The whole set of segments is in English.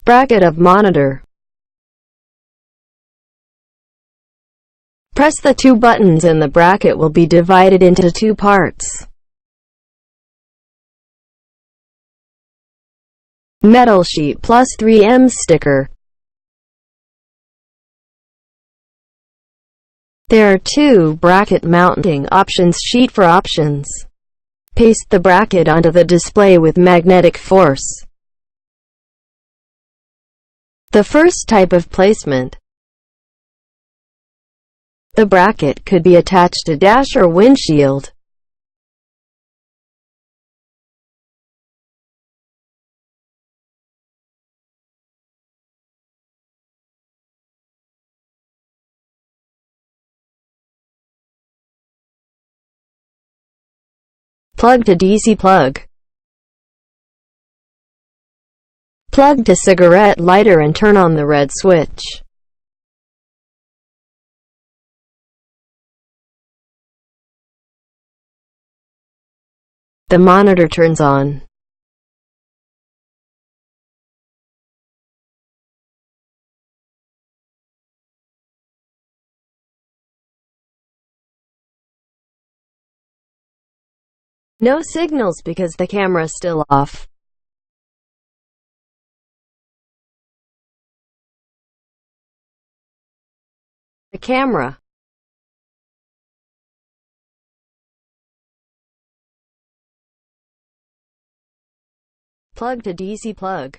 Bracket of monitor. Press the two buttons and the bracket will be divided into two parts. Metal sheet plus 3M sticker. There are two bracket mounting options. Sheet for options. Paste the bracket onto the display with magnetic force. The first type of placement. The bracket could be attached to dash or windshield. Plug to DC plug. Plug to cigarette lighter and turn on the red switch. The monitor turns on. No signals because the camera is still off. The camera. Plug to DC plug.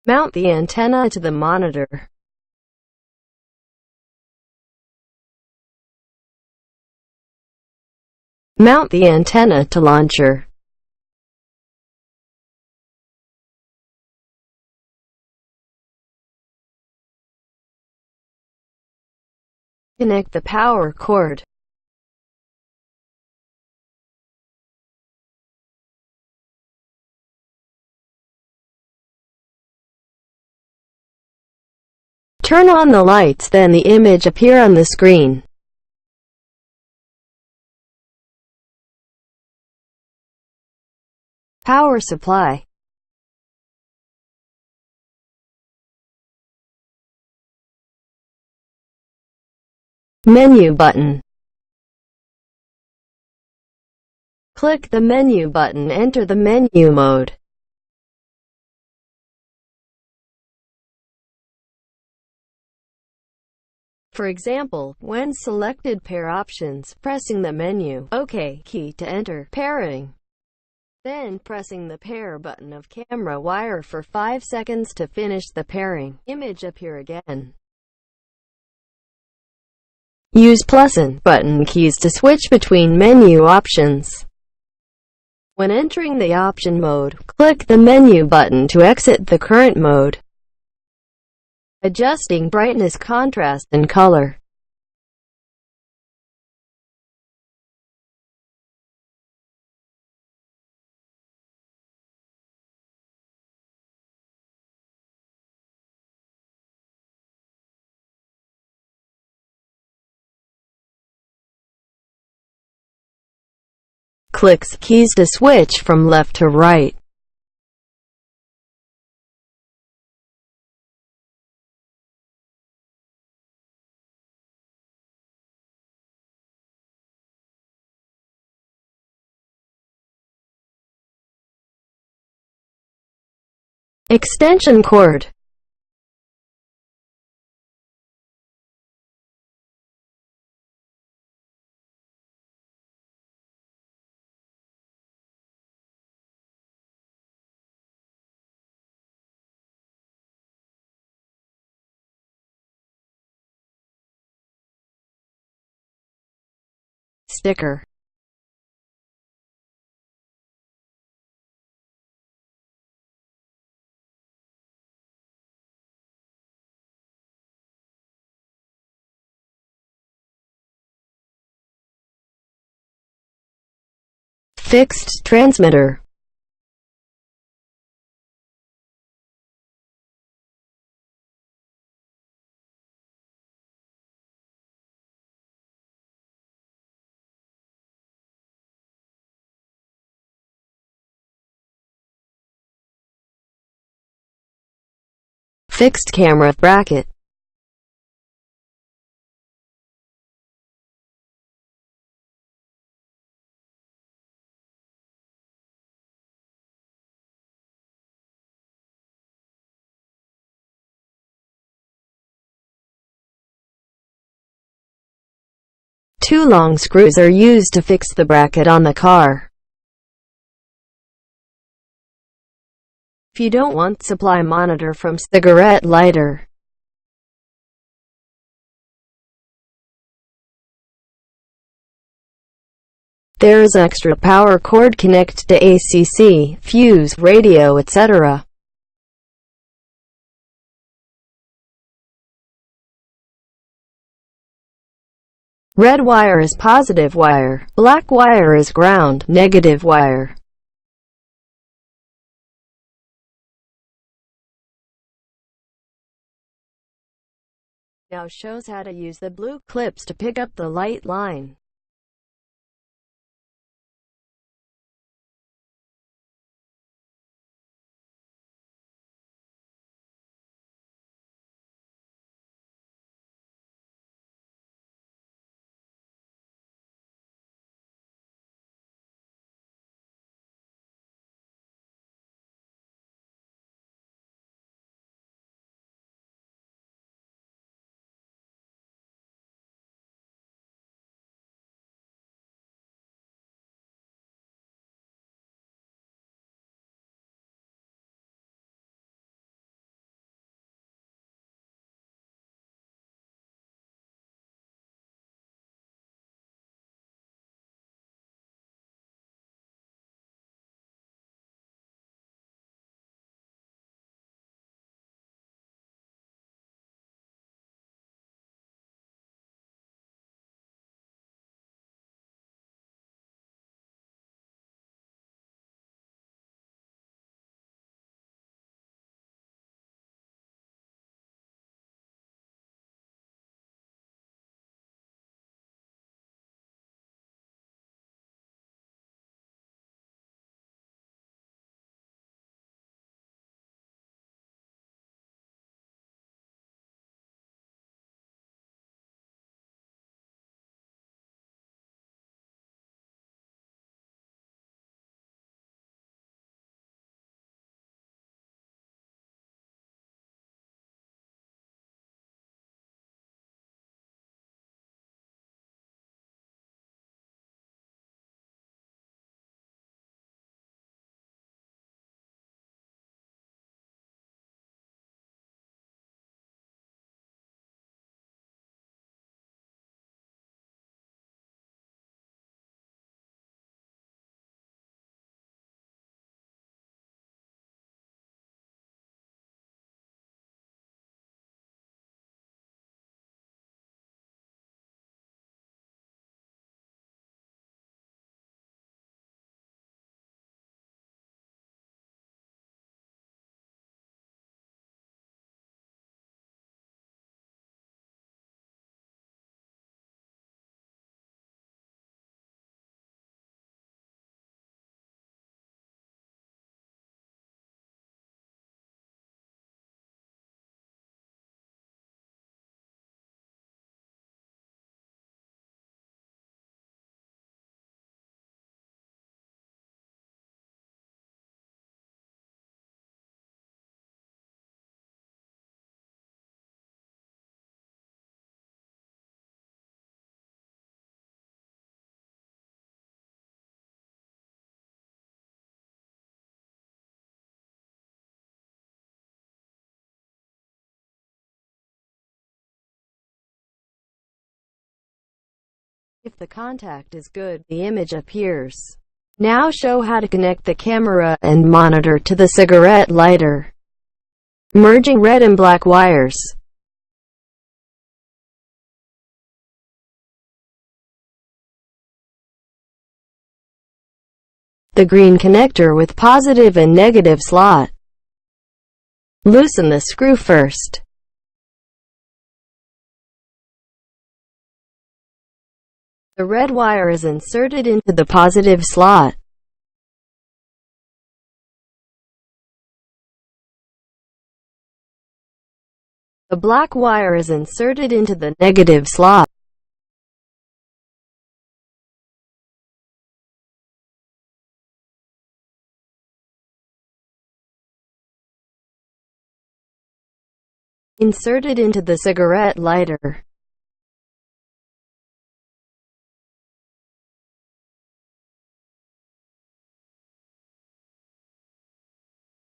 Mount the antenna to the monitor. Mount the antenna to launcher. Connect the power cord. Turn on the lights, then the image appear on the screen. Power supply. Menu button. Click the menu button, enter the menu mode. For example, when selected pair options, pressing the menu OK key to enter pairing. Then pressing the pair button of camera wire for 5 seconds to finish the pairing. Image appear again. Use plus and button keys to switch between menu options. When entering the option mode, click the menu button to exit the current mode. Adjusting brightness, contrast, and color. Click keys to switch from left to right. Extension cord. Sticker. Fixed transmitter. fixed camera bracket. Two long screws are used to fix the bracket on the car. If you don't want supply monitor from cigarette lighter, there is extra power cord connected to ACC, fuse, radio, etc. Red wire is positive wire, black wire is ground, negative wire. Now shows how to use the blue clips to pick up the light line. If the contact is good, the image appears. Now show how to connect the camera and monitor to the cigarette lighter. Merging red and black wires. The green connector with positive and negative slot. Loosen the screw first. The red wire is inserted into the positive slot. The black wire is inserted into the negative slot. Inserted into the cigarette lighter.